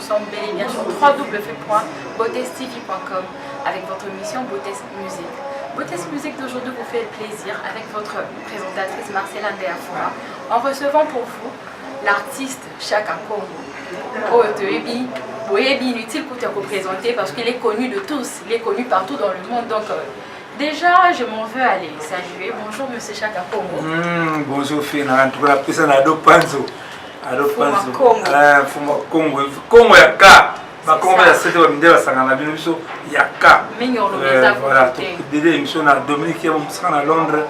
sommes bel et bien sur www.beautestv.com avec votre émission Beautest Musique. Beautest Musique d'aujourd'hui vous fait le plaisir avec votre présentatrice Marcella Ndeafora en recevant pour vous l'artiste Chaka Congo. Oh, inutile pour te représenter parce qu'il est connu de tous, il est connu partout dans le monde. Donc, déjà, je m'en veux aller saluer. Bonjour, monsieur Chaka Congo. Bonjour, Fina. En tout cas, la personne a deux panzo. Fuma Congo. Congo ya ka. Ba Congo ya sete wa mindela sangana bino biso ya ka. Voilà. Dede émission na Dominique ya musaka na Londres.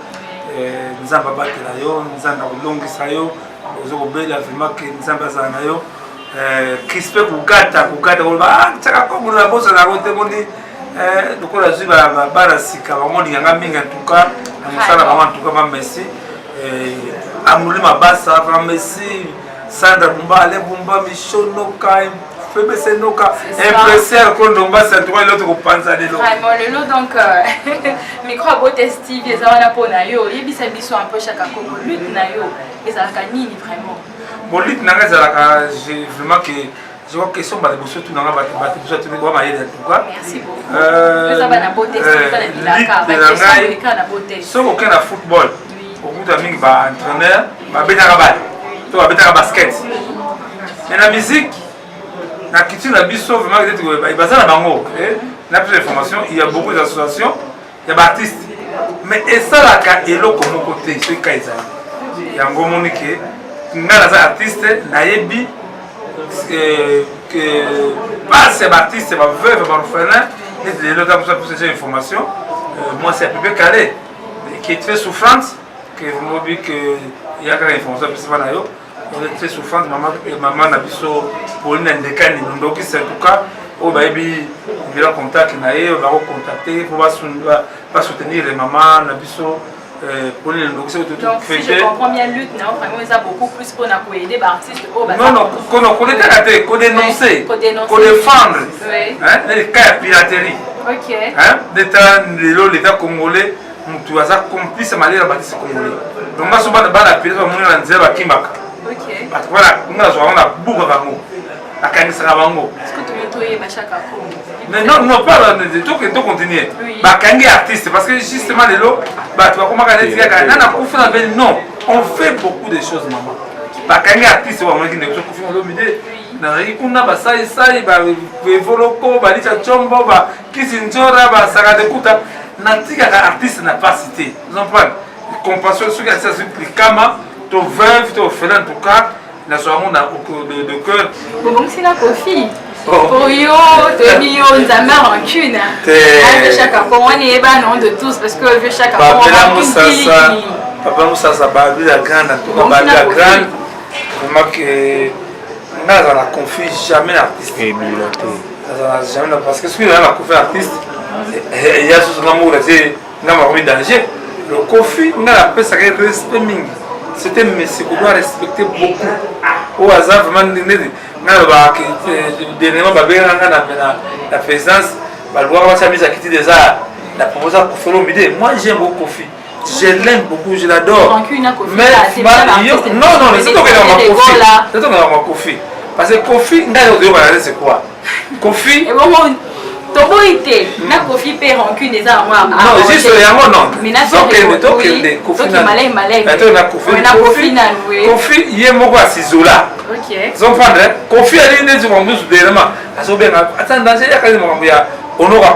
Nzamba batela yo, nzamba kolongisa yo. Ozo kobela vraiment que nzamba za na yo. Crispe kukata kolba Chaka Congo na bosa na kote moni. Donc on a vu la sika vraiment nganga minga en tout cas na musala vraiment en tout cas merci. Amuli mabasa merci. Sandra Bumba, Bumba, Michonoka, FBC Noka, impressionnant qu'on tombe sur toi l'autre qu'on pense à l'élo. Vraiment le lot donc micro Beautest TV ça va na pona yo, yebisa biso un peu Chaka Congo lutte na yo, ezalaka nini vraiment. Bon lutte na ezalaka j'ai vraiment que je vois que son ba bosso tout na ba bosso tout ba maïe en tout cas. Merci beaucoup. Ça va na Beautest TV na bilaka, ba na Beautest. So aucun na football. Beaucoup d'amis ba entraîneur, ba betaka ba. Tu vas mettre un basket. Mais la musique, la culture, la biso, vraiment, il y a plus d'informations, il y a beaucoup d'associations, il y a des artistes. Mais ça, là, il y a comme côté, c'est le cas. Il y a un gros monde qui est un artiste, naïbi, que pas ces artistes, c'est ma veuve, ma orphelin, et de l'autre, pour ces informations. Moi, c'est un peu calé, qui est très souffrante, que vous m'avez dit qu'il y a des informations, on est très souffrante, maman n'a pas Pauline Ndekani, donc en tout cas, on va en contact, on va contacter, on va soutenir les mamans, n'a pas Pauline donc si je comprends bien lutte, vraiment ça beaucoup plus pour aider les artistes. Non, qu'on dénoncer, qu'on défendre, les cas de piraterie. Ok. L'État congolais, tu vas complice à manière de bâtir congolais. Donc moi, je suis la piraterie, on est dans le Kimbaka. Voilà, nous avons beaucoup de bango. La canisse à bango. Est-ce que tu veux trouver Chaka Congo? Mais non, pas de tout continuer. Bah, kangi artiste, parce que justement, les lots, bah, tu vas comment dire, non, on fait beaucoup de choses, maman. Bah, kangi artiste, on va dire que nous avons bah, ça, bah, Voloko, bah, Licha Chombo, bah, Kisinjora, bah, Saradekuta, Natika artiste n'a pas cité. Vous comprenez? Compassion, ce qui a été sur Kama. Ton veuve, ton orphelin en tout cas, nous sommes de cœur. Bon, c'est la Kofi. Pour yo, de millions d'amers rancune. Chaka Congo, on est non de tous parce que le Chaka Congo, Papa Moussa, ça va la grande, en tout cas, la grande. Vraiment que nous avons confié jamais l'artiste. Jamais parce que ce que nous avons confié l'artiste, il y a ce amour, c'est un danger. Le Kofi, on a appelé ça respect mingi. C'était monsieur qu'on doit respecter beaucoup. Au hasard, vraiment, dernièrement, la présence, la mise à quitter des arts, la proposition pour faire l'humidité. Moi, j'aime beaucoup Kofi. Je l'aime beaucoup, je l'adore. Mais non, c'est toi qui es dans ma Kofi. Parce que Kofi, c'est quoi? Kofi. Toboite na Kofi pe rancune des armes. Non, juste yango non. Mais na Kofi Kofi yé moko asizola. OK. Ils prendre Kofi ali nezi mwangu suderema. Asobenga atanda je yakali mwangu ya onoka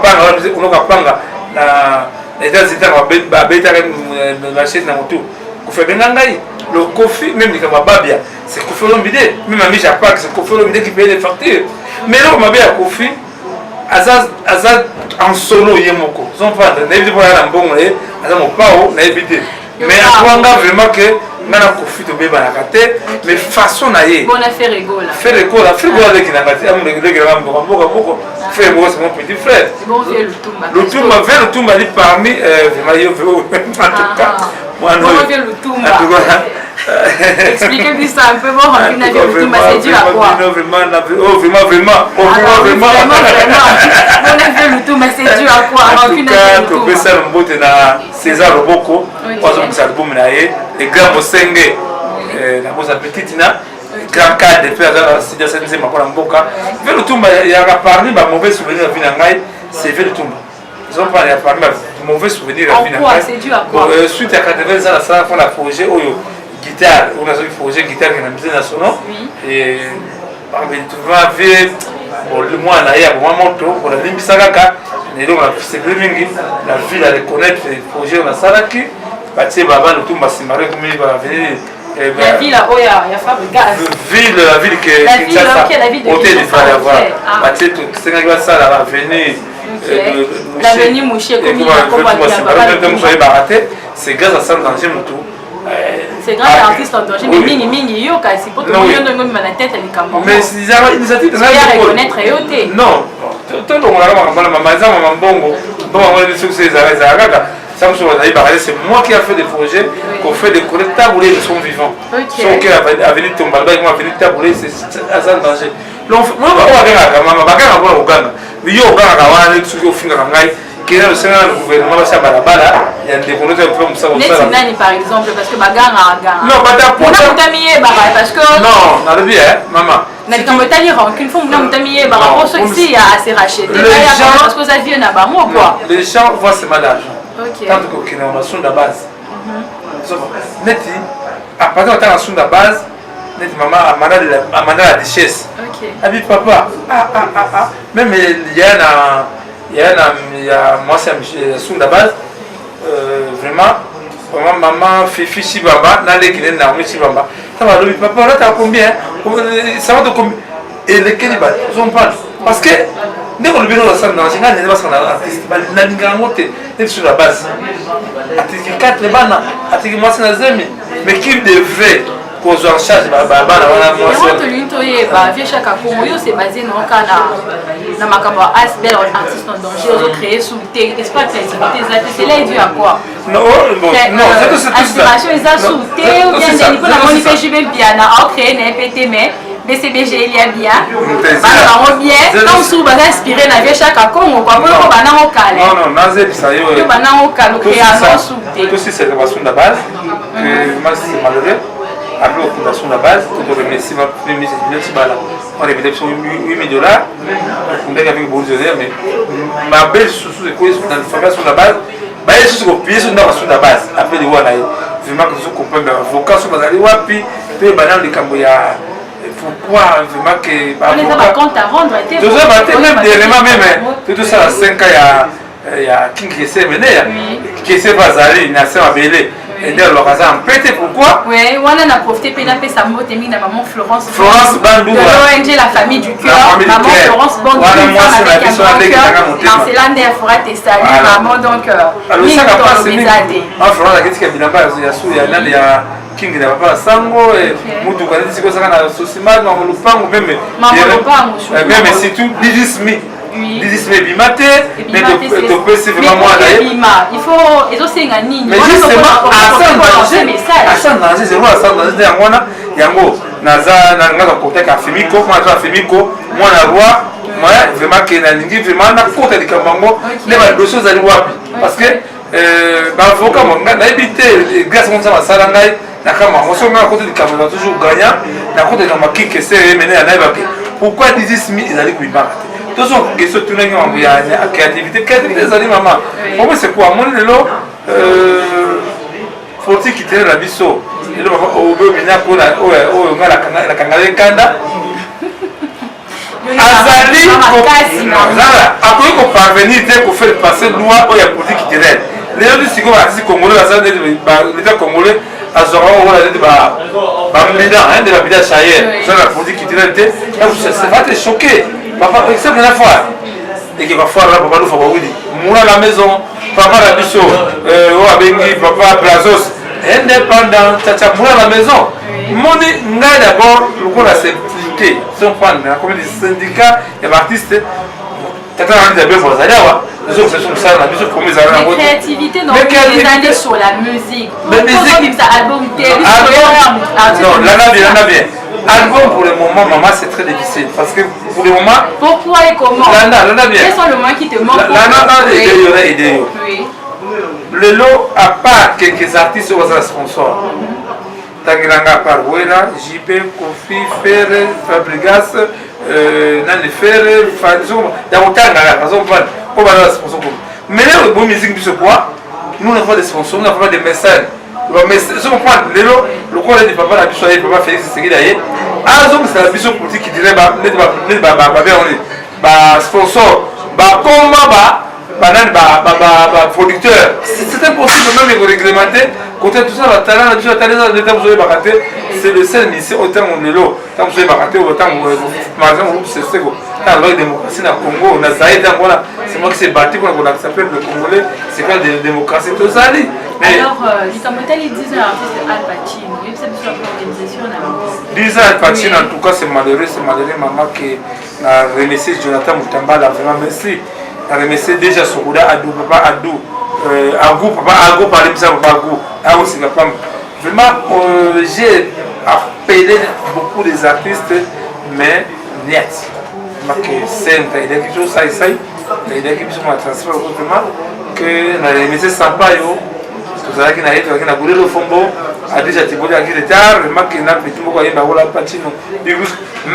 panga na états-unis ba beta na chaîne na moto. Kofi benga ngai. Le Kofi même ni kama babia, c'est Kofi Olomide. Même ami Japak, c'est Kofi Olomide qui paye les factures. Mais là on m'a bien Kofi Azaz en solo yemoko. Ils ont pas de voilà bon et azaz mon pao na évité. Mais à vraiment que nana Kofi to beba na kate mais façon na ye. Bon affaire rigole. Faire rigole avec na kate amu de boko. Faire moi c'est mon petit frère. Bon vieux Lutumba. Lutumba dit parmi vraiment yo en tout cas. Moi non. Vieux Lutumba. Expliquez-nous ça un peu bon, Rancune Lutumba, c'est dû à quoi? Vraiment. Lutumba, c'est dû à quoi? Rancune Lutumba. César Loboko, les grands Mosenge, la petite Tina, grand cadre pe aza Sidi Hassan Nzemba mpona mboka ve lutumba yaka parmi bamauvais souvenir ya vi na ngai c'est ve lutumba ils ont parlé ya parmi bamauvais souvenir ya vi na ngai suite ya 80 ans nasala mpona projet oyo guitare oyo nazoli projet guitare na musée national et tuma ve mwana ye aboma moto olalimbisa kaka lelo na sepele mingi na ville à reconnaître projet oyo nasalaki batie baba lutumba simbare komi bavenir la ville ya Fabre Gaz. La ville que hôtel du Val d'Avoir. Batie tout sengaki basala bavenir l'avenir Mouché comme il a baraté c'est grâce à ça danger moto. C'est grâce à l'artiste en danger mais mingi yo kasi poto yo ndongo na tête likambo. Mais c'est ça initiative ça reconnaître yo te. Non. Tout le monde a mama za mbongo. Bon on va dire que c'est ça kaka. C'est moi qui a fait des projets, qu'on fait des collègues taboulés de son vivant. Sauf qu'elle a venu tomber, elle a venu tabouler, c'est un danger. Moi, je vais aller à la maman, je vais aller au Ghana. Mais il y a au Ghana, il y a des choses qui qui est le Sénat, le gouvernement, il y a des projets comme ça. Par exemple, parce que Bagana. Non, parce que. Non, on a le bien, maman. Les gens, parce que ça vient là-bas, moi quoi. Les gens voient ce mal d'argent. Tant qu'on a une sonde de base. Neti, à partir de la sonde de base, Neti maman a mandé la richesse. Elle dit papa, même il y a moi c'est la sonde de base, vraiment, maman fait fichi baba, n'a les qui n'est pas fichi baba. Ça va le papa, là tu as combien? Ça va de combien? Et lesquels ils ont pas. Parce que dès qu'on le bureau de salle dans général, il n'y a pas un artiste. La ligne est sur la base. Artiste 4 les bananes, artiste moi c'est la zemi. Mais qui devrait qu'on soit en charge de la banane? Vieux chaque Congo, c'est basé dans le Canada. Dans ma campagne, Asbel, artiste en danger, ils ont créé sous thé. Espace créativité, c'est là, il dit à quoi? Non, c'est tout ça. Inspiration, ils ont sous thé, ou bien des niveaux, la manifestation bien, à créer un PT, mais. BCBG il y a bien, bien, donc sous bas inspiré na vie chaque Congo quoi, pour qu'on banane au calme. Non, nazé ça yo. Yo banane au calme, création sous thé. Tout c'est la fondation de base. Moi c'est malheureux. Après la fondation de base, tout le remercie ma premier ministre Bala. On est peut-être sur $8 000. On est avec beaucoup de mais ma belle sous quoi dans la fondation de base. Bah il faut payer sur la fondation de base. Après les voilà, vraiment que vous comprenez avocat sur bazali wapi, pe banane le Camboya. Pourquoi vraiment que on les a compte à rendre même dernièrement même tout ça 5 ans il y a King Kessé mené Kessé Bazali na sema belé et d'ailleurs l'occasion pété pourquoi oui on a profité pena pe sa moto mi na maman Florence Bandou de l'ONG la famille du cœur maman Florence Bandou c'est l'année fera testali maman donc alors ça va passer en Florence la question bilamba ya sou ya nani ya King na papa sango et mutu kwa nisi kosa kana sosima na lupango même surtout 18 000 bimate mais to peut c'est vraiment moi là il faut ils ont singa nini mais justement à ça danger c'est moi ça danger ngona yango naza na ngaka koteka Femiko kwa za Femiko mwana roi moi vraiment que na lingi vraiment na kota likambango ne ba dossier za wapi parce que ba avocat mo na éviter grâce à ça masala ngai nakama moso nga côté du Cameroun toujours gagnant na côté de Maki que c'est mené à Naïba pourquoi 18 000 ils allaient kuiba tous sont question tourner en ya créativité ça dit maman pour moi c'est quoi mon lelo faut-il quitter la biso et le papa au bina pour la la kangale kanda azali après qu'on parvenir dès qu'on fait passer loi au ya politique qui dirait les autres c'est quoi si congolais azali l'état congolais azora wala de bamida de la vida chayer ça la politique qui dirait ça va te choquer papa exemple la fois et qui va faire là papa nous faut oui moura la maison papa la biso o abengi papa Brazos indépendant tata moura la maison moni ngai d'abord le coup la simplicité son fan comme des syndicats et artistes tata on dit bien pour ça là les autres sont ça la biso comme ça la créativité donc les années sur la musique comme ça album non là bien album pour le moment maman c'est très difficile parce que pour le moment pourquoi et comment là bien quels sont les moyens qui te manquent là idée le lot à part quelques artistes aux sponsors Tangiranga Parwera, JP, Kofi, Ferre, Fabrigas, Nani Ferre, Damotanga, on va la sponsor. Mais là, le bon musique, nous on a des sponsors, on a des messages. Si on prend le corps de papa, la biche, papa Félix Seguidaye, c'est la biche politique qui dirait sponsor, producteur. C'est impossible même de réglementer. Côté tout ça, le talent, c'est le seul ministère autant on est là. Tant que vous avez autant par exemple, c'est dans la démocratie au Congo, on a Zaïd, c'est moi qui s'est battu pour qu'on s'appelle le Congolais, c'est pas de démocratie, tout ça. Alors, il disait l'artiste Al Pacino, il c'est une organisation. Disait Al Pacino, en tout cas, c'est malheureux, maman qui a remercié Jonathan Moutambala, vraiment merci. A remercié déjà Soukouda Adou, papa Adou, Agou, papa Agou, par exemple, papa Agou, Agou, c'est la femme. Vraiment, j'ai appelé beaucoup des artistes, mais net. C'est il y a quelque chose, ça, il y a quelque chose qui m'a transféré autrement, que la remercié Sampaio, tout ça qui n'a été, qui n'a boulé le fombo, a déjà été boulé à qui retard, vraiment qu'il n'a plus tout le monde qui a Al Pacino.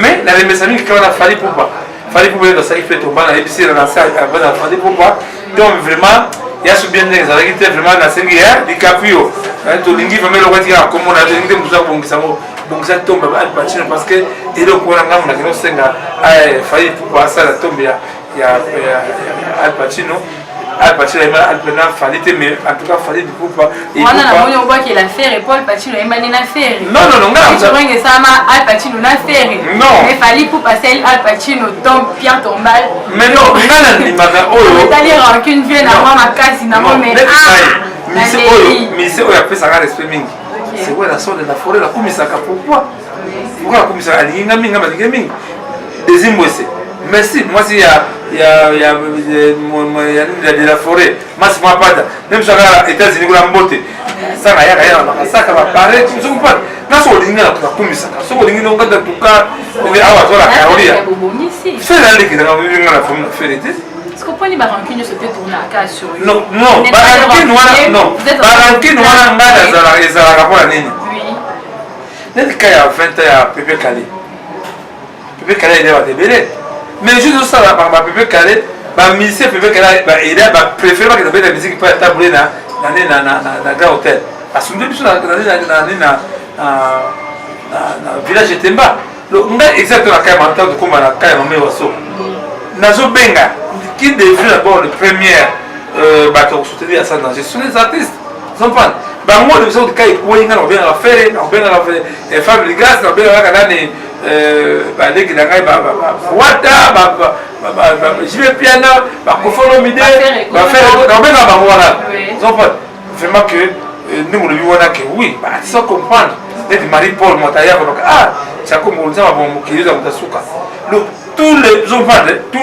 Mais la remercié qui a fallu pour pas. Fallait pour que ça fait tomber dans l'épicier dans la salle avant d'entendre pourquoi donc vraiment il y a ce bien des avec était vraiment dans cette guerre du capio to lingi vraiment le roi comme on a dit nous avons bon ça tombe Al Pacino parce que il est au courant on a que senga fallait pour ça la tombe il y a Al Pacino Al Pacino Al Pacino fallait mais en tout cas fallait du coup pas on a voit qu'il a fait et Paul Pacino il m'a dit n'a fait non je crois que ça m'a Al Pacino n'a fait non mais fallait pour passer Al Pacino tombe Pierre tombal mais non ngana ni maga oyo c'est-à-dire qu'une vient d'avoir ma casse na moi mais mais c'est oyo après ça a respect mingi c'est quoi la sorte de la forêt la kumisaka pourquoi la kumisaka linga minga balinga mingi deuxième bossé merci moi si il y a de la forêt moi c'est moi pas même ça les États-Unis la mbote ça va ça va paraître je comprends na so linga la kumisa so linga donc dans tout cas on va avoir la carolia c'est là les qui dans la forme de vérité est-ce qu'on peut pas rancune se fait tourner à cas sur non baranki noir non baranki noir ngana za la rapport nini oui n'est qu'il y a 20 ans Pepe Kale il est débélé. Mais juste ça, Pepe Kale, musicien Pepe Kale, il a préféré que la musique pas tabouler dans un grand hôtel. Parce que nous sommes dans le village de Temba. On a exactement la caille mentale de comment la caille m'a wasso. Nazo Benga, qui devient d'abord le premier bateau soutenir à ça dans gestion des artistes. Ils sont pas. Moi, le de caille, on bien la faire, on bien la faire, Fabrigas, on bien la faire. Baleki na ngai wata je vais piano bakofolo mide ba faire na benga ba wana vraiment que nous le vivons que oui ça comprendre et Marie Paul Montaya donc ça comme on dit bon qui les a mutasuka tous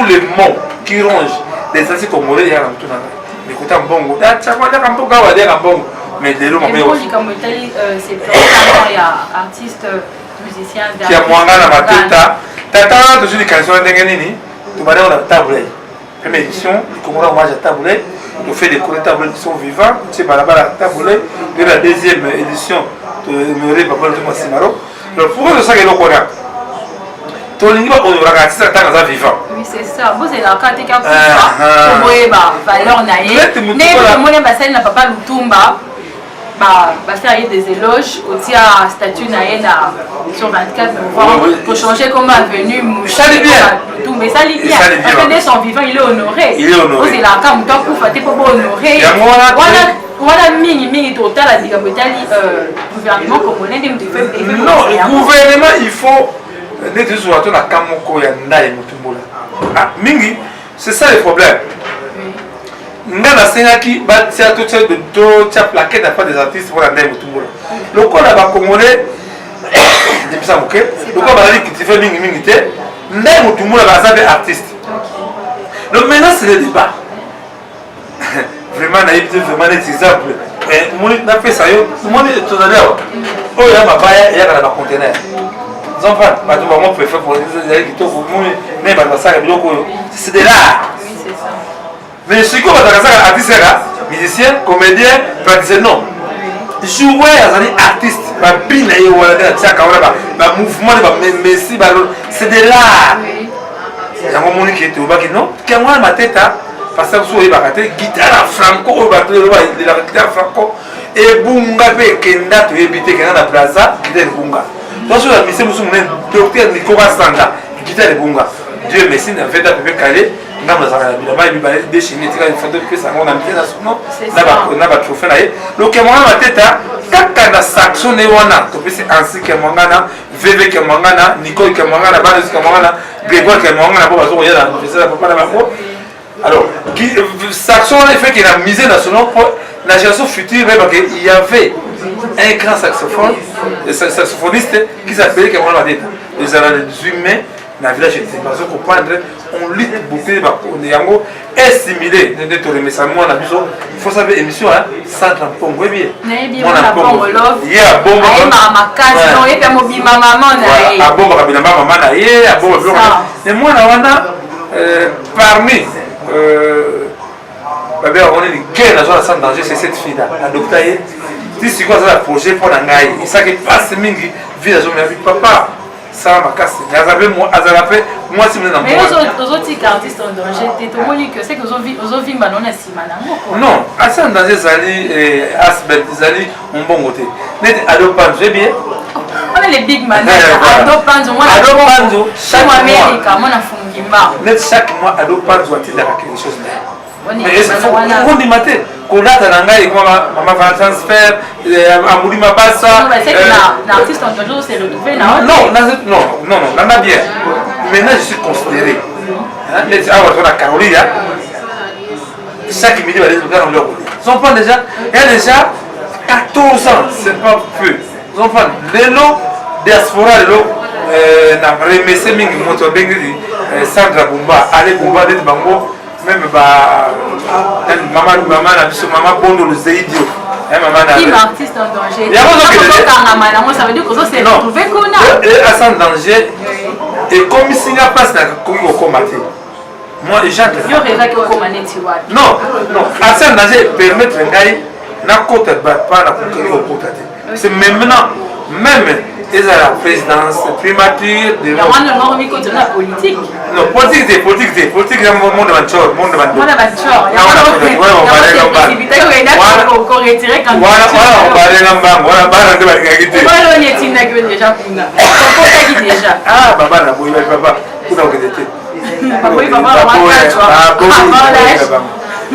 les mots qui rongent les artistes congolais ya mtu na mais kuta mbongo ça quoi da kampoka wa da mbongo mais de l'homme mais c'est il y a artiste musicien qui a mwanga na mateta tata toujours des cantions ndenge nini tu vas dans la table première édition du Congo hommage à table on fait des cours de table qui sont vivants c'est balabala table de la deuxième édition de Méré Papa de Massimaro le pourquoi de ça que l'on connaît ton ligne va on aura ça dans un vivant oui c'est ça vous c'est la carte qui a pour voyer ba valeur naie ne mo ne ba celle na Papa Lutumba faire des éloges au statut naïna sur 24 pour changer comment est venu ça lit bien tout mais ça lit bien parce que dès son vivant il est honoré c'est la cam tant pour faire pour honorer voilà mingi total à dire que gouvernement congolais de fait non gouvernement il faut n'être sur la kamoko ya ndai mutumbola mingi c'est ça le problème ngana sengaki batia tout ça de dos tia plaquette à pas des artistes pour la ndai mutumbola loko la ba congolais depuis ça ok loko ba li qui fait mingi te ndai mutumbola ba za des artistes donc maintenant c'est le débat vraiment naïf vraiment des exemples et moi n'a fait ça yo moi tout à l'heure oh ya mabaya ya kana ba conteneur zompa ba tu vraiment préfère pour les qui to pour moi mais ba ça biloko c'est de l'art. Mais ce qu'on va dire, artiste, musicien, comédien, praticien, non. Jouer à un artiste. babina ye wana nde natiaka wana bamouvement bamesi c'est de l'art yango omoni ke tobaki non yango wana mateta parce que biso oyebaka te guitare franco oyo batolelaka guitare franco ebunga mpe ekenda toyebi te ekenda na plaza guitare ebunga donc soki bamise mosu monene docteur nikoka sanda guitare ebunga dieu merci na veda pepe kale ngambo nazalaka na bilamba ebibale dechine etika foto epesa yango na mite na sono na batrophée na ye lokemwanga mateta kaka na saxone wana topesi ansi kemwangana veve kemwangana nicole kemwangana banes kemwangana grégoire kemwangana po bazo koyela na université ya papa na bango alors saxon wana efeki na musée national la génération future il y avait un grand saxophoniste qui s'appelait Kemwangana Mateta les années 18 mai dans le village était parce qu'on comprendre on lit beaucoup de yango estimé de te remettre ça moi na biso il faut savoir émission hein centre pongo bien moi na pongo love yeah bon mama kazi no et puis ma maman na a bon kabila maman na ye a bon mais moi na wana parmi on est quel agent sans danger c'est cette fille là adoptée ye ti siko ça la projet pour na ngai et ça qui passe mingi vie azo mais papa ça ma casse azabe moi azalape moi si maintenant mais aux autres artistes en danger tu te moni que c'est que aux vimba non asima na moko non asa en danger zali asbel zali on bon côté net adopant j'ai bien on est les big man adopant moi adopant chaque mois America moi na fungimba net chaque mois adopant doit il avoir quelque chose mais est-ce qu'il faut qu'on dit matin kolata na ngai kwa mama va transfert amulima basa c'est que l'artiste en danger c'est retrouvé là non nana bien maintenant je suis considéré mais awa tona Caroline chaque midi va les regarder leur ils ont pas déjà il y a déjà 14 ans c'est pas peu ils ont pas lelo diaspora lelo na remercier mingi moto bengi Sandra Bumba allez Bumba de bango même maman na biso maman bondo le zeidio maman na qui artiste en danger ça veut dire que ça c'est retrouvé qu'on a à en danger et comme si n'a pas na ko combattre moi j'entre yo reza que commander wapi non à en danger permettre ngai na kota pas na ko kota c'est maintenant même et la présidence primature de la politique non politique c'est monde banchor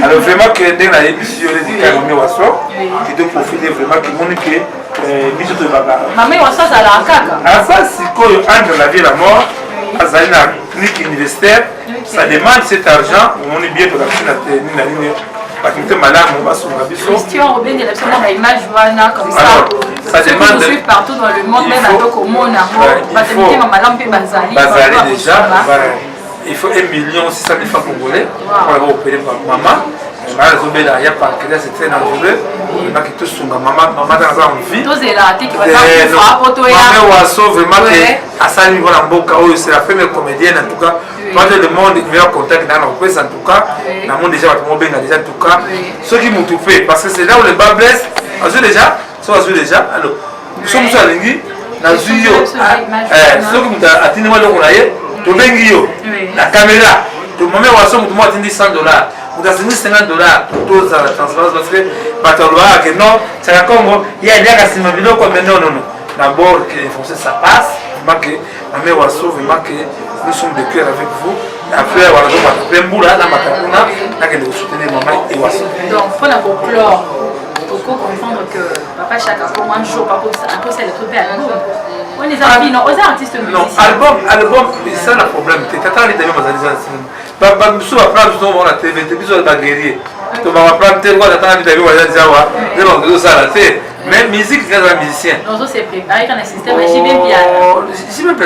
alors vraiment que dans la émission de Karomé Wasso qui doit profiter vraiment qui montre que biso to baba maman Wasso ça la kaka ça c'est quoi entre la vie et la mort azali na clinique universitaire ça demande cet argent on est bien pour la ligne bakite malamu basunga biso Christian Robin de l'absolument la image wana comme ça demande suivre partout dans le monde même à Tokomona batemite mamalam pe bazali déjà il faut 1 600 000 francs congolais pour avoir opéré par maman. Il y a pas que c'est très dangereux. Il y a tout sur maman dans envie. Tous les ratés qui vont faire pour toi. Maman Wasso vraiment que à ça niveau en boca c'est la première comédienne en tout cas. Pas le monde il meilleur contact dans la presse en tout cas. Dans le monde déjà tout le monde déjà en tout cas. Ceux qui m'ont tout fait parce que c'est là où le bas blesse. Azou déjà, alors nous sommes sur la ligne. Nazuyo. Ceux qui m'ont atteint moi le courrier. To bengi yo la caméra to mame Wasso mutu mo atindi $100 mutu asindi $50 to za la transparence parce que bataloa que non c'est la Congo il y a des casino biloko mais non d'abord que les Français ça passe vraiment que mame Wasso vraiment que nous sommes de cœur avec vous après voilà donc pembula na matakuna na que nous soutenir maman et Wasso donc pour la folklore faut comprendre que papa Chaka comment un jour pas après c'est le trouver à nous on les a mis non aux artistes musiciens non album c'est le problème tu t'attends les demi mazaliza ba biso ba prendre tout on la TV biso ba guerrier to ba prendre tel quoi t'attends les demi mazaliza wa de bon de ça la fait mais musique c'est un musicien non ça c'est préparé quand le système j'ai bien j'ai même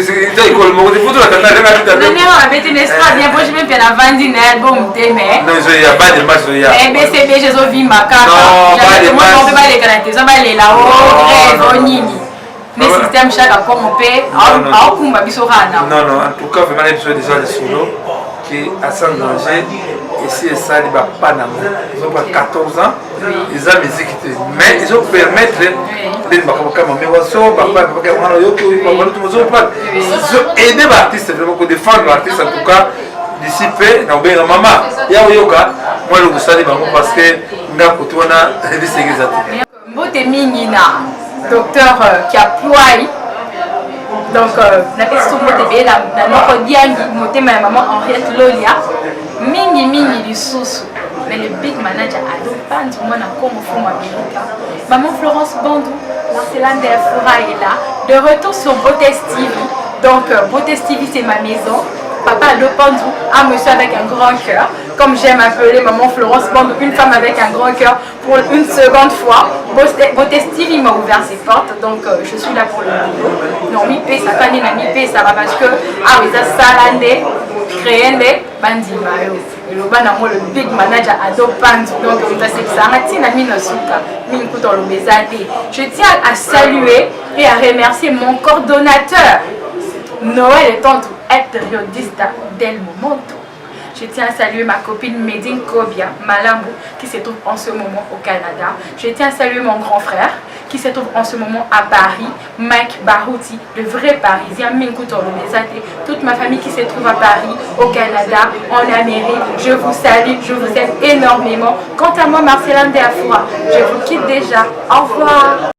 c'est école mo de photo la t'attends la mais on avait une estrade bien j'ai même bien la vendre un album mais non il y a pas de match il y a BCB j'ai vu ma carte moi on peut pas les canaliser ça va les là-haut grève nini mais système chaque accord on paie à kumba biso rana non en tout cas vraiment les besoins déjà les solo qui à sans danger ici et ça, il va pas ils ont 14 ans, ils ont musique, mais ils ont permettre de aider l'artiste, vraiment défendre l'artiste en tout cas. D'ici peu, na obenga maman, ya oyoka, moi le gusali bango parce que nga kotona risegeza. Mbote mingi na docteur Kiapuai. Donc na peso mbote be na noko diangi motema ya maman Henriette Lolia. Mingi lisusu. Mais le big manager Adopan, moi na comme fond America. Maman Florence Bandou, Marcela Ndefura est là. De retour sur Botes TV. Donc Botes TV c'est ma maison. Papa Adopandou, un monsieur avec un grand cœur, comme j'aime appeler maman Florence Bandou, une femme avec un grand cœur pour une seconde fois. Botes TV m'a ouvert ses portes, donc je suis là pour le boulot. Non, mi paie ça, pas ni mi paie ça va parce que ah oui ça salande, créende, bandi mayo. Et le ban moi le big manager Adopandou, donc on a cette sarati na mina suka, min kuto lo bezade. Je tiens à saluer et à remercier mon coordonnateur Noël et tante périodiste del momento. Je tiens à saluer ma copine Medine Kobia Malambo qui se trouve en ce moment au Canada. Je tiens à saluer mon grand frère qui se trouve en ce moment à Paris, Mike Barouti, le vrai Parisien, toute ma famille qui se trouve à Paris, au Canada, en Amérique. Je vous salue, je vous aime énormément. Quant à moi, Marcela Ndefura, je vous quitte déjà. Au revoir.